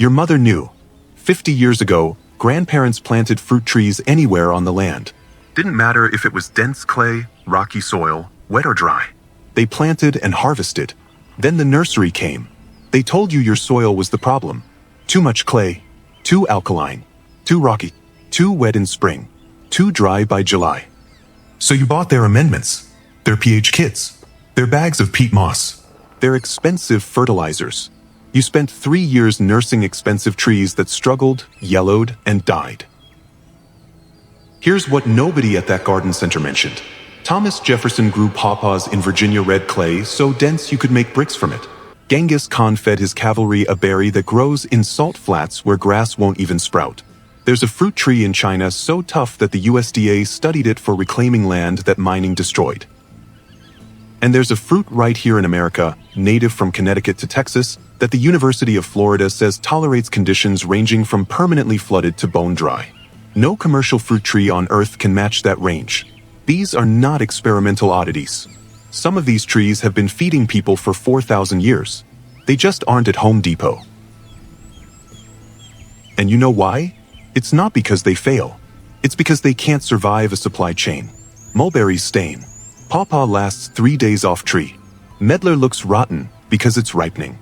Your mother knew. 50 years ago, grandparents planted fruit trees anywhere on the land. Didn't matter if it was dense clay, rocky soil, wet or dry. They planted and harvested. Then the nursery came. They told you your soil was the problem. Too much clay, too alkaline, too rocky, too wet in spring, too dry by July. So you bought their amendments, their pH kits, their bags of peat moss, their expensive fertilizers. You spent 3 years nursing expensive trees that struggled, yellowed, and died. Here's what nobody at that garden center mentioned. Thomas Jefferson grew pawpaws in Virginia red clay so dense you could make bricks from it. Genghis Khan fed his cavalry a berry that grows in salt flats where grass won't even sprout. There's a fruit tree in China so tough that the USDA studied it for reclaiming land that mining destroyed. And there's a fruit right here in America, native from Connecticut to Texas, that the University of Florida says tolerates conditions ranging from permanently flooded to bone dry. No commercial fruit tree on Earth can match that range. These are not experimental oddities. Some of these trees have been feeding people for 4,000 years. They just aren't at Home Depot. And you know why? It's not because they fail. It's because they can't survive a supply chain. Mulberries stain. Pawpaw lasts 3 days off tree. MEDLAR looks rotten because it's ripening.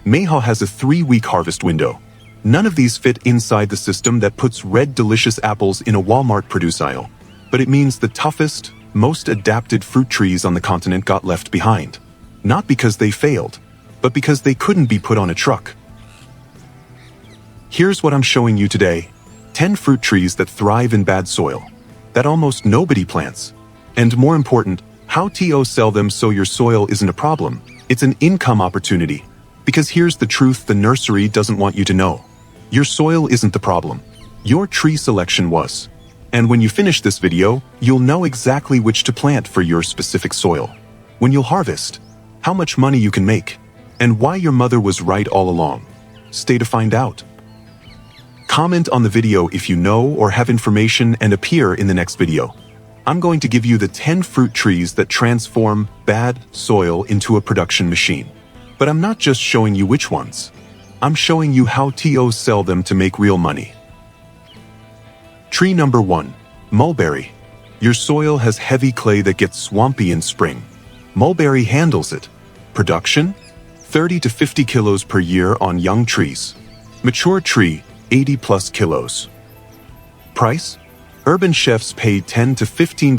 MAYHAW has a 3-week harvest window. None of these fit inside the system that puts red delicious apples in a Walmart produce aisle. But it means the toughest, most adapted fruit trees on the continent got left behind. Not because they failed, but because they couldn't be put on a truck. Here's what I'm showing you today. 10 fruit trees that thrive in bad soil, that almost nobody plants. And more important, how to sell them so your soil isn't a problem. It's an income opportunity. Because here's the truth the nursery doesn't want you to know. Your soil isn't the problem. Your tree selection was. And when you finish this video, you'll know exactly which to plant for your specific soil. When you'll harvest, how much money you can make, and why your mother was right all along. Stay to find out. Comment on the video if you know or have information and appear in the next video. I'm going to give you the 10 fruit trees that transform bad soil into a production machine. But I'm not just showing you which ones. I'm showing you how to sell them to make real money. Tree number 1, mulberry. Your soil has heavy clay that gets swampy in spring. Mulberry handles it. Production, 30 to 50 kilos per year on young trees. Mature tree, 80 plus kilos. Price? Urban chefs pay $10 to $15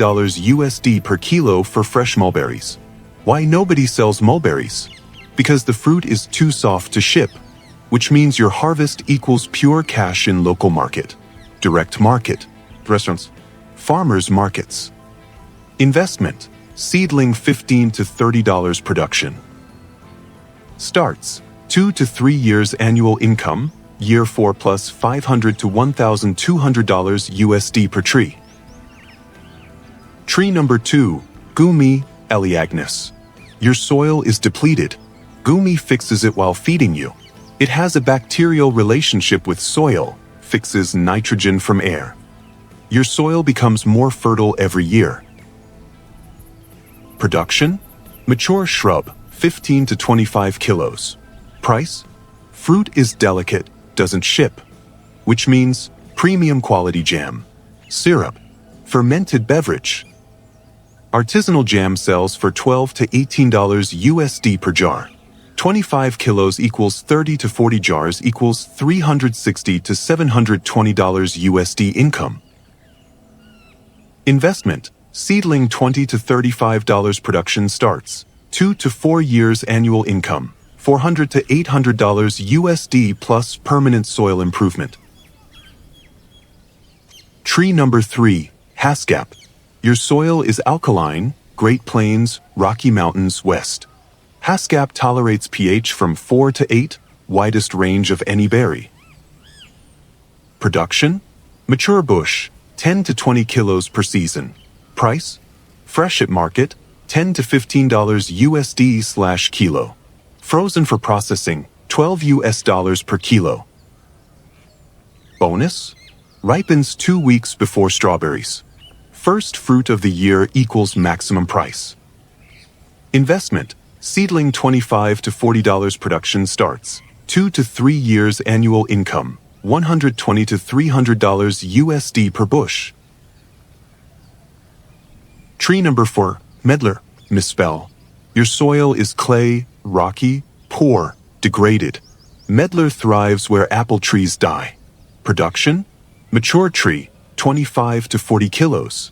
USD per kilo for fresh mulberries. Why nobody sells mulberries? Because the fruit is too soft to ship, which means your harvest equals pure cash in local market. Direct market, restaurants, farmers markets. Investment, seedling $15 to $30 production. Starts, 2 to 3 years annual income, year 4 plus $500 to $1,200 USD per tree. Tree number 2, GUMI, Elaeagnus. Your soil is depleted. GUMI fixes it while feeding you. It has a bacterial relationship with soil, fixes nitrogen from air. Your soil becomes more fertile every year. Production? Mature shrub, 15 to 25 kilos. Price? Fruit is delicate, doesn't ship. Which means premium quality jam. Syrup. Fermented beverage. Artisanal jam sells for $12 to $18 USD per jar. 25 kilos equals 30 to 40 jars equals $360 to $720 USD income. Investment, seedling $20 to $35 production starts, 2 to 4 years annual income, $400 to $800 USD plus permanent soil improvement. Tree number 3, HASKAP. Your soil is alkaline, Great Plains, Rocky Mountains, West. HASKAP tolerates pH from 4 to 8, widest range of any berry. Production? Mature bush, 10 to 20 kilos per season. Price? Fresh at market, $10 to $15 USD/kilo. Frozen for processing, $12 US per kilo. Bonus? Ripens 2 weeks before strawberries. First fruit of the year equals maximum price. Investment? Seedling $25 to $40 production starts, 2 to 3 years annual income, $120 to $300 USD per bush. Tree number 4, MEDLAR, misspell. Your soil is clay, rocky, poor, degraded. MEDLAR thrives where apple trees die. Production: mature tree, 25 to 40 kilos.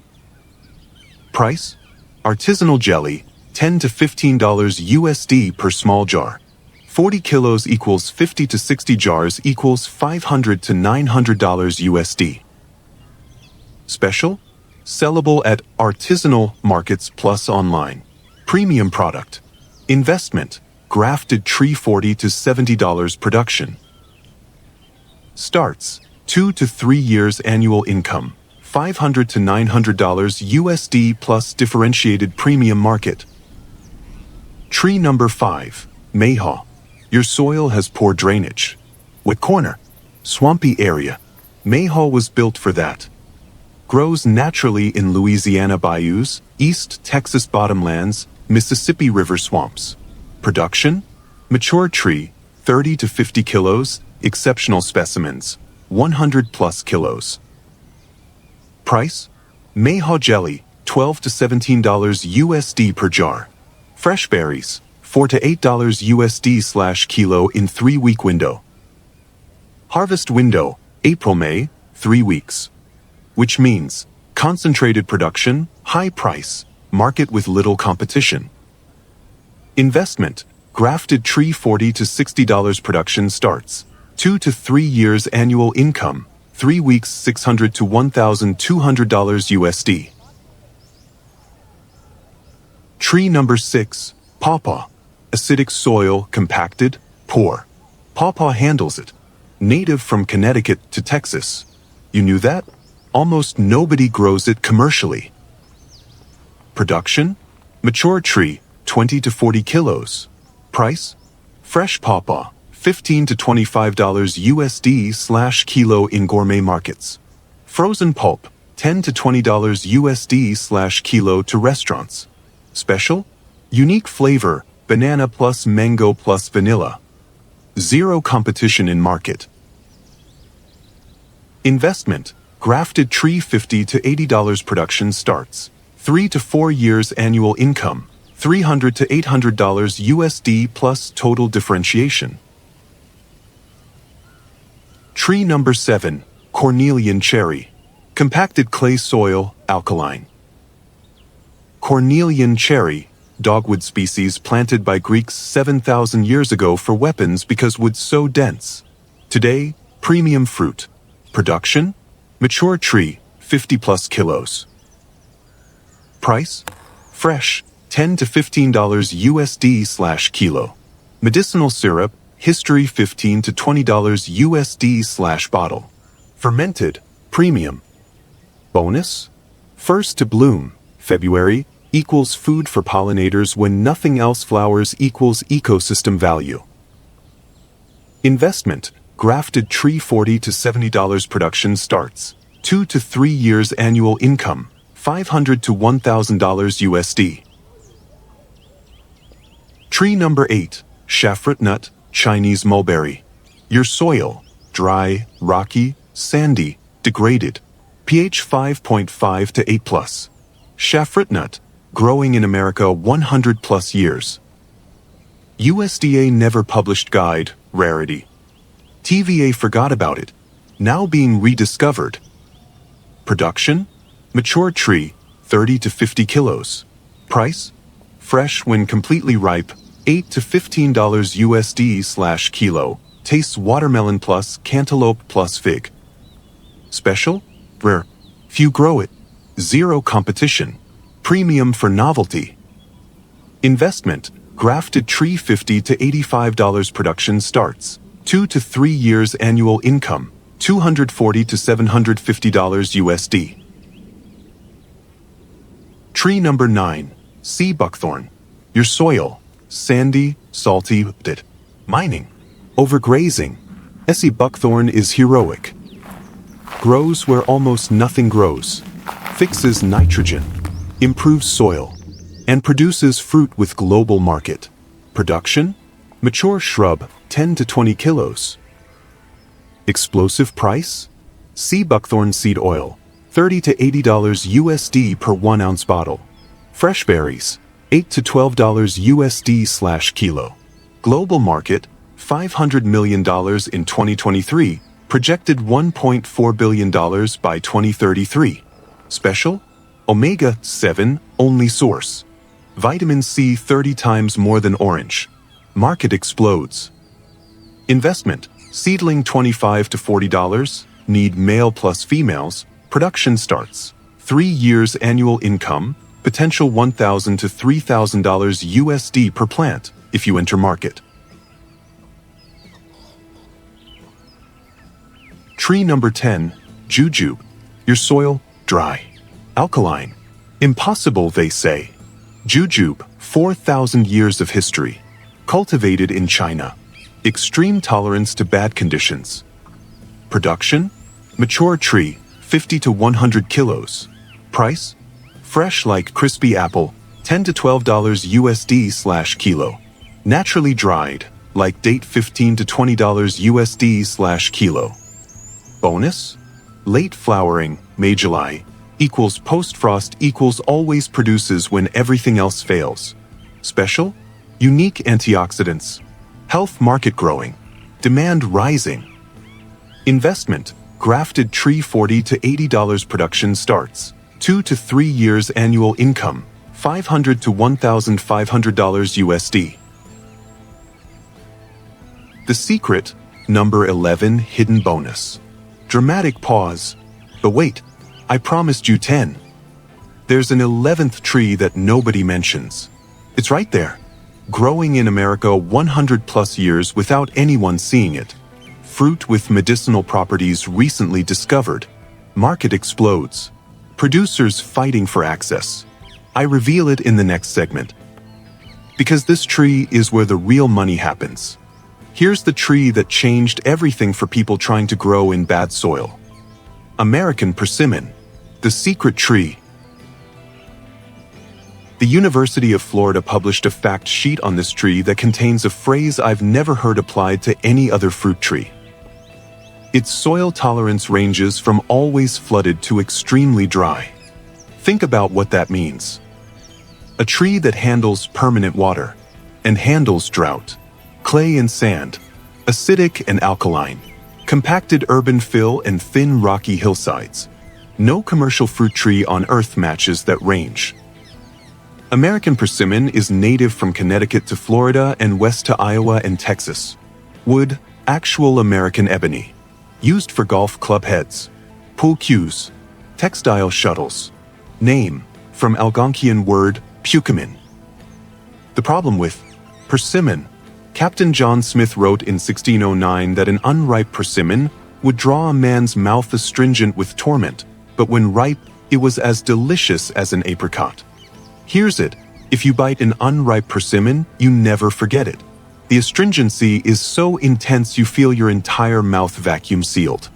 Price: artisanal jelly, $10 to $15 USD per small jar. 40 kilos equals 50 to 60 jars equals $500 to $900 USD. Special: sellable at artisanal markets plus online. Premium product. Investment: grafted tree, $40 to $70 production. Starts: 2 to 3 years annual income, $500 to $900 USD plus differentiated premium market. Tree number 5, MAYHAW. Your soil has poor drainage. Wet corner, swampy area. MAYHAW was built for that. Grows naturally in Louisiana bayous, East Texas bottomlands, Mississippi River swamps. Production: mature tree, 30 to 50 kilos, exceptional specimens, 100 plus kilos. Price: MAYHAW jelly, $12 to $17 USD per jar. Fresh berries, $4 to $8 USD/kilo in 3-week window. Harvest window, April-May, 3 weeks. Which means concentrated production, high price, market with little competition. Investment: grafted tree, $40 to $60 production starts. 2 to 3 years annual income, 3 weeks, $600 to $1,200 USD. Tree number 6, PAWPAW. Acidic soil, compacted, poor. PAWPAW handles it. Native from Connecticut to Texas. You knew that? Almost nobody grows it commercially. Production: mature tree, 20 to 40 kilos. Price: fresh PAWPAW, $15 to $25 USD/kilo in gourmet markets. Frozen pulp, $10 to $20 USD/kilo to restaurants. Special: unique flavor, banana plus mango plus vanilla. Zero competition in market. Investment: grafted tree, $50 to $80 production starts. 3 to 4 years annual income, $300 to $800 USD plus total differentiation. Tree number 7, Cornelian cherry. Compacted clay soil, alkaline. Cornelian cherry, dogwood species planted by Greeks 7,000 years ago for weapons because wood so dense. Today, premium fruit. Production: mature tree, 50 plus kilos. Price: fresh, $10 to $15 USD/kilo. Medicinal syrup, history, $15 to $20 USD/bottle. Fermented, premium. Bonus: first to bloom, February, equals food for pollinators when nothing else flowers equals ecosystem value. Investment: grafted tree, $40 to $70 production starts. 2 to 3 years annual income, $500 to $1,000 USD. Tree number 8, CHAFRUITNUT, Chinese mulberry. Your soil: dry, rocky, sandy, degraded. pH 5.5 to 8 plus. CHAFRUITNUT, growing in America 100 plus years. USDA never published guide, rarity. TVA forgot about it, now being rediscovered. Production: mature tree, 30 to 50 kilos. Price: fresh when completely ripe, $8 to $15 USD/kilo. Tastes watermelon plus cantaloupe plus fig. Special: rare. Few grow it. Zero competition. Premium for novelty. Investment: grafted tree, $50 to $85 production starts. 2 to 3 years annual income, $240 to $750 USD. Tree number 9, sea buckthorn. Your soil: sandy, salty, mining, overgrazing. Sea buckthorn is heroic. Grows where almost nothing grows. Fixes nitrogen, improves soil, and produces fruit with global market. Production: Mature shrub, 10 to 20 kilos. Explosive price? Sea buckthorn seed oil, $30 to $80 USD per 1 ounce bottle. Fresh berries, $8 to $12 USD/kilo. Global market, $500 million in 2023, projected $1.4 billion by 2033. Special? Omega-7, only source. Vitamin C 30 times more than orange. Market explodes. Investment, seedling $25 to $40, need male plus females, production starts. 3 years annual income, potential $1,000 to $3,000 USD per plant if you enter market. Tree number 10, Jujube. Your soil, dry. Alkaline. Impossible, they say. Jujube, 4,000 years of history. Cultivated in China. Extreme tolerance to bad conditions. Production? Mature tree, 50 to 100 kilos. Price? Fresh like crispy apple, $10 to $12 USD/kilo. Naturally dried, like date, $15 to $20 USD/kilo. Bonus? Late flowering, May July, equals post-frost equals always produces when everything else fails. Special? Unique antioxidants. Health market growing. Demand rising. Investment, grafted tree $40 to $80 production starts. 2 to 3 years annual income, $500 to $1,500 USD. The secret, number 11, hidden bonus. Dramatic pause. But wait, I promised you 10. There's an 11th tree that nobody mentions. It's right there, growing in America 100 plus years without anyone seeing it. Fruit with medicinal properties recently discovered. Market explodes. Producers fighting for access. I reveal it in the next segment. Because this tree is where the real money happens. Here's the tree that changed everything for people trying to grow in bad soil. American persimmon, the secret tree. The University of Florida published a fact sheet on this tree that contains a phrase I've never heard applied to any other fruit tree. Its soil tolerance ranges from always flooded to extremely dry. Think about what that means. A tree that handles permanent water and handles drought, clay and sand, acidic and alkaline, compacted urban fill and thin rocky hillsides. No commercial fruit tree on earth matches that range. American persimmon is native from Connecticut to Florida and west to Iowa and Texas. Wood, actual American ebony. Used for golf club heads, pool cues, textile shuttles. Name, from Algonquian word, pucamin. The problem with persimmon. Captain John Smith wrote in 1609 that an unripe persimmon would draw a man's mouth astringent with torment, but when ripe, it was as delicious as an apricot. Here's it. If you bite an unripe persimmon, you never forget it. The astringency is so intense you feel your entire mouth vacuum sealed.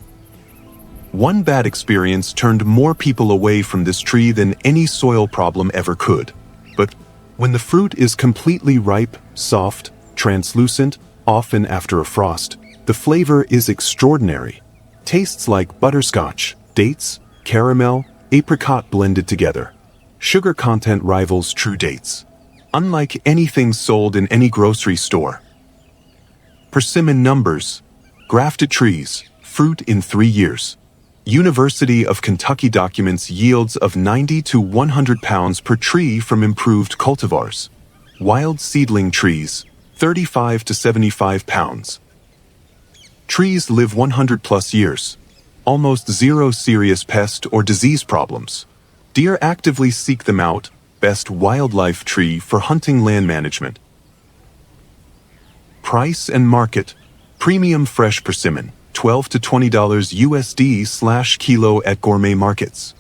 One bad experience turned more people away from this tree than any soil problem ever could. But when the fruit is completely ripe, soft, translucent, often after a frost, the flavor is extraordinary. Tastes like butterscotch, dates, caramel, apricot blended together. Sugar content rivals true dates. Unlike anything sold in any grocery store. Persimmon numbers. Grafted trees, fruit in 3 years. University of Kentucky documents yields of 90 to 100 pounds per tree from improved cultivars. Wild seedling trees, 35 to 75 pounds. Trees live 100 plus years. Almost zero serious pest or disease problems. Deer actively seek them out. Best wildlife tree for hunting land management. Price and market. Premium fresh persimmon, $12 to $20 USD/kilo at gourmet markets.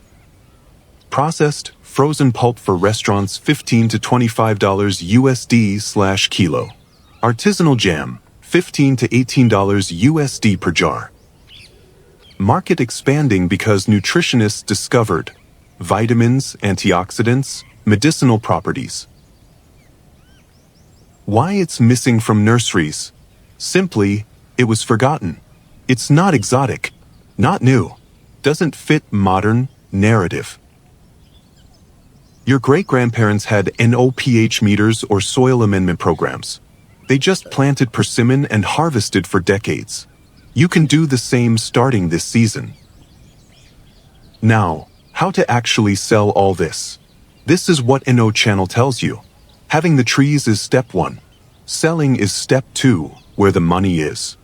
Processed, frozen pulp for restaurants, $15 to $25 USD/kilo. Artisanal jam, $15 to $18 USD per jar. Market expanding because nutritionists discovered vitamins, antioxidants, medicinal properties. Why it's missing from nurseries? Simply, it was forgotten. It's not exotic, not new, doesn't fit modern narrative. Your great-grandparents had NOPH meters or soil amendment programs. They just planted persimmon and harvested for decades. You can do the same starting this season. Now, how to actually sell all this? This is what NO channel tells you. Having the trees is step 1. Selling is step 2, where the money is.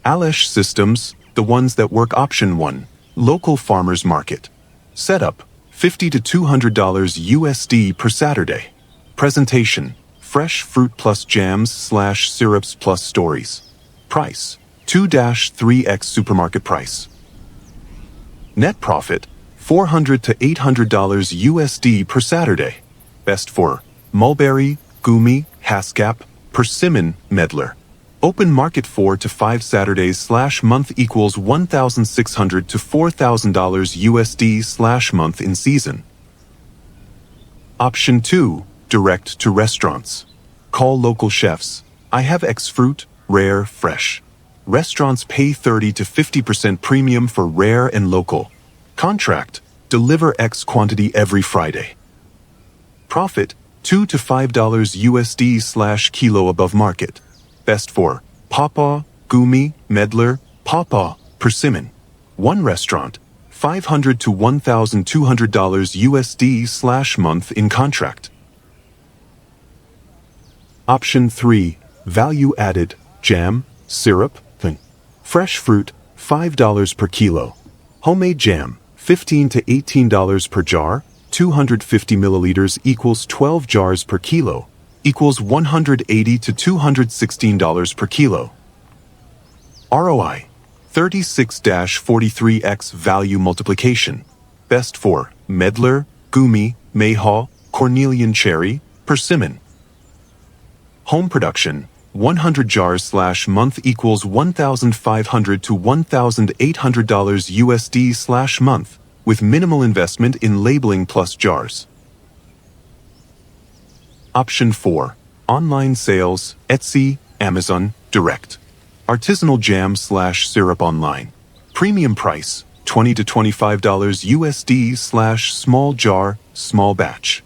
Alesh Systems, the ones that work option 1, local farmers market. Setup, $50 to $200 USD per Saturday. Presentation, fresh fruit plus jams/syrups plus stories. Price, 2-3x supermarket price. Net profit, $400 to $800 USD per Saturday. Best for mulberry, GUMI, HASKAP, persimmon, MEDLAR. Open market 4 to 5 Saturdays/month equals $1,600 to $4,000 USD/month in season. Option 2, direct to restaurants. Call local chefs. I have X fruit, rare, fresh. Restaurants pay 30 to 50% premium for rare and local. Contract, deliver X quantity every Friday. Profit, $2 to $5 USD/kilo above market. Best for PAWPAW, GUMI, MEDLAR, PAWPAW, persimmon. One restaurant, $500 to $1,200 USD/month in contract. Option 3, value added, jam, syrup, fresh fruit, $5 per kilo. Homemade jam, $15 to $18 per jar, 250 milliliters equals 12 jars per kilo, equals $180 to $216 per kilo. ROI, 36-43x value multiplication. Best for MEDLAR, GUMI, MAYHAW, Cornelian Cherry, persimmon. Home production, 100 jars/month equals $1,500 to $1,800 USD/month, with minimal investment in labeling plus jars. Option 4, online sales, Etsy, Amazon, direct. Artisanal jam/syrup online. Premium price, $20 to $25 USD/small jar, small batch.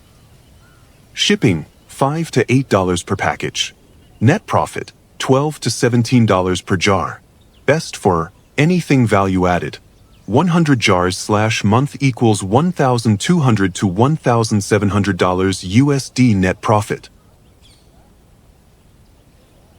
Shipping, $5 to $8 per package. Net profit, $12 to $17 per jar. Best for anything value added. 100 jars/month equals $1,200 to $1,700 USD net profit.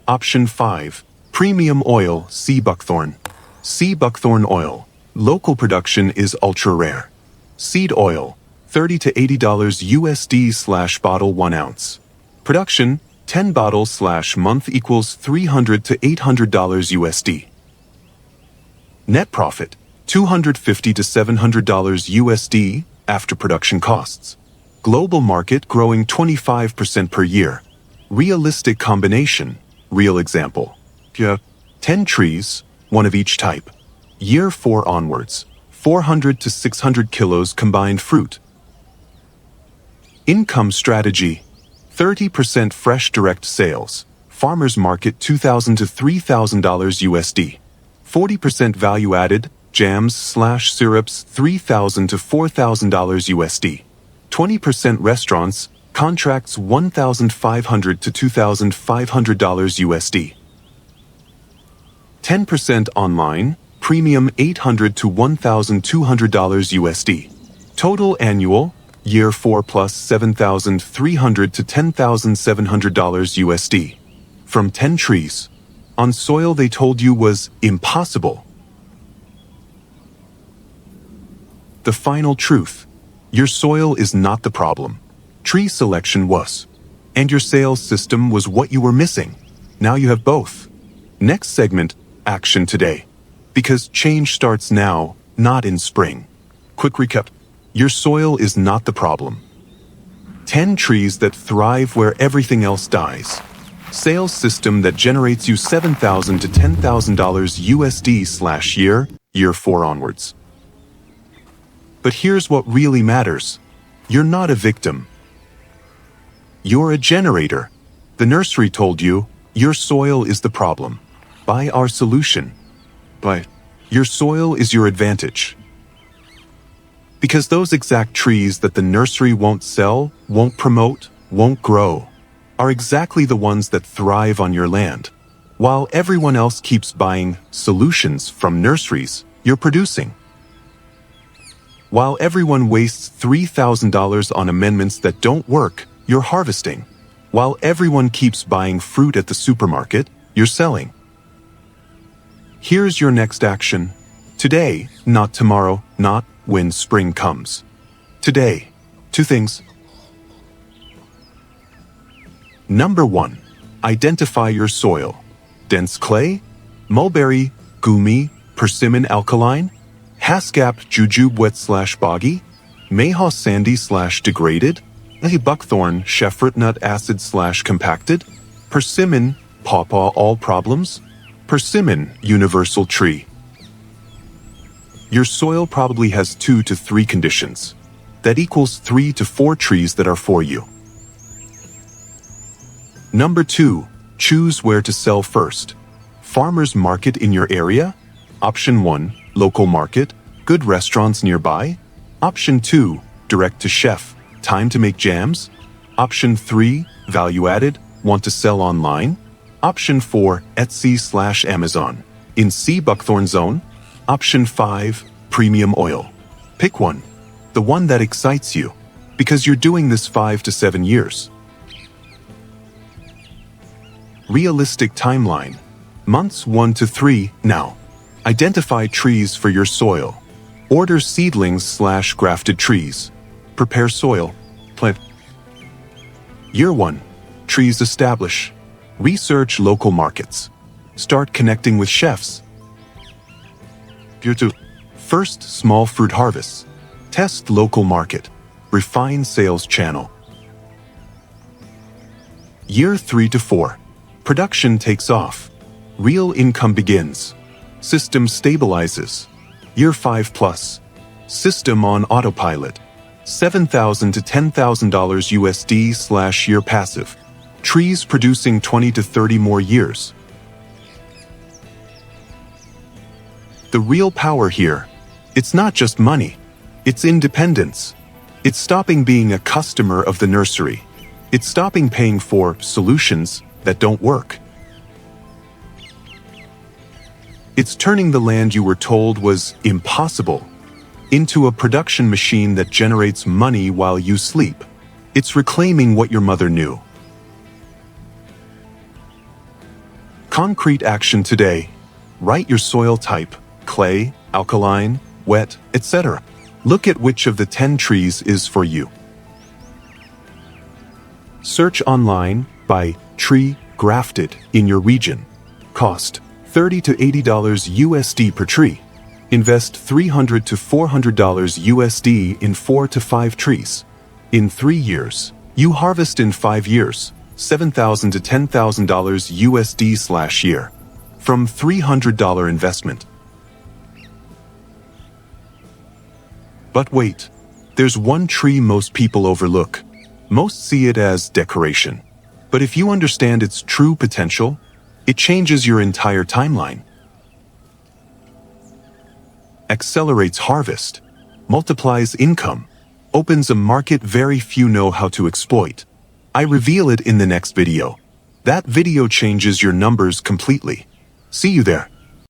Option 5, premium oil, sea buckthorn. Sea buckthorn oil. Local production is ultra rare. Seed oil, $30 to $80 USD/bottle 1 ounce. Production, 10 bottles/month equals $300 to $800 USD. Net profit, $250 to $700 USD after production costs. Global market growing 25% per year. Realistic combination, real example. 10 trees, 1 of each type. Year 4 onwards, 400 to 600 kilos combined fruit. Income strategy, 30% fresh direct sales. Farmers market $2,000 to $3,000 USD. 40% value added, jams/syrups $3,000 to $4,000 USD. 20% restaurants, contracts $1,500 to $2,500 USD. 10% online, premium $800 to $1,200 USD. Total annual, year 4 plus $7,300 to $10,700 USD. From 10 trees. On soil they told you was impossible. The final truth. Your soil is not the problem. Tree selection was. And your sales system was what you were missing. Now you have both. Next segment, action today. Because change starts now, not in spring. Quick recap. Your soil is not the problem. 10 trees that thrive where everything else dies. Sales system that generates you $7,000 to $10,000 USD/year, year 4 onwards. But here's what really matters. You're not a victim. You're a generator. The nursery told you, your soil is the problem. Buy our solution. But your soil is your advantage. Because those exact trees that the nursery won't sell, won't promote, won't grow, are exactly the ones that thrive on your land. While everyone else keeps buying solutions from nurseries you're producing. While everyone wastes $3,000 on amendments that don't work, you're harvesting. While everyone keeps buying fruit at the supermarket, you're selling. Here's your next action. Today, not tomorrow, not when spring comes. Today. 2 things. Number 1. Identify your soil. Dense clay, mulberry, GUMI, persimmon alkaline, HASKAP JUJUBE wet/boggy, MAYHAW sandy/degraded, BUCKTHORN CHAFRUITNUT acid/compacted, persimmon PAWPAW all problems, persimmon universal tree. Your soil probably has 2 to 3 conditions. That equals 3 to 4 trees that are for you. Number 2. Choose where to sell first. Farmers market in your area? Option 1. Local market, good restaurants nearby. Option 2. Direct to chef, time to make jams. Option 3. Value added, want to sell online. Option 4. Etsy/Amazon. In C buckthorn zone. Option 5. Premium oil. Pick one. The one that excites you, because you're doing this 5 to 7 years. Realistic timeline. Months 1 to 3 now. Identify trees for your soil. Order seedlings/grafted trees. Prepare soil. Plant. Year 1. Trees establish. Research local markets. Start connecting with chefs. Year 2. First small fruit harvests. Test local market. Refine sales channel. Year 3 to 4. Production takes off. Real income begins. System stabilizes. Year 5 plus. System on autopilot. $7,000 to $10,000 USD/year passive. Trees producing 20 to 30 more years. The real power here, it's not just money. It's independence. It's stopping being a customer of the nursery. It's stopping paying for solutions that don't work. It's turning the land you were told was impossible into a production machine that generates money while you sleep. It's reclaiming what your mother knew. Concrete action today. Write your soil type, clay, alkaline, wet, etc. Look at which of the 10 trees is for you. Search online by tree grafted in your region. Cost $30 to $80 USD per tree. Invest $300 to $400 USD in 4 to 5 trees. In 3 years, you harvest in 5 years, $7,000 to $10,000 USD/year. From $300 investment. But wait, there's one tree most people overlook. Most see it as decoration. But if you understand its true potential, it changes your entire timeline. Accelerates harvest, multiplies income, opens a market very few know how to exploit. I reveal it in the next video. That video changes your numbers completely. See you there.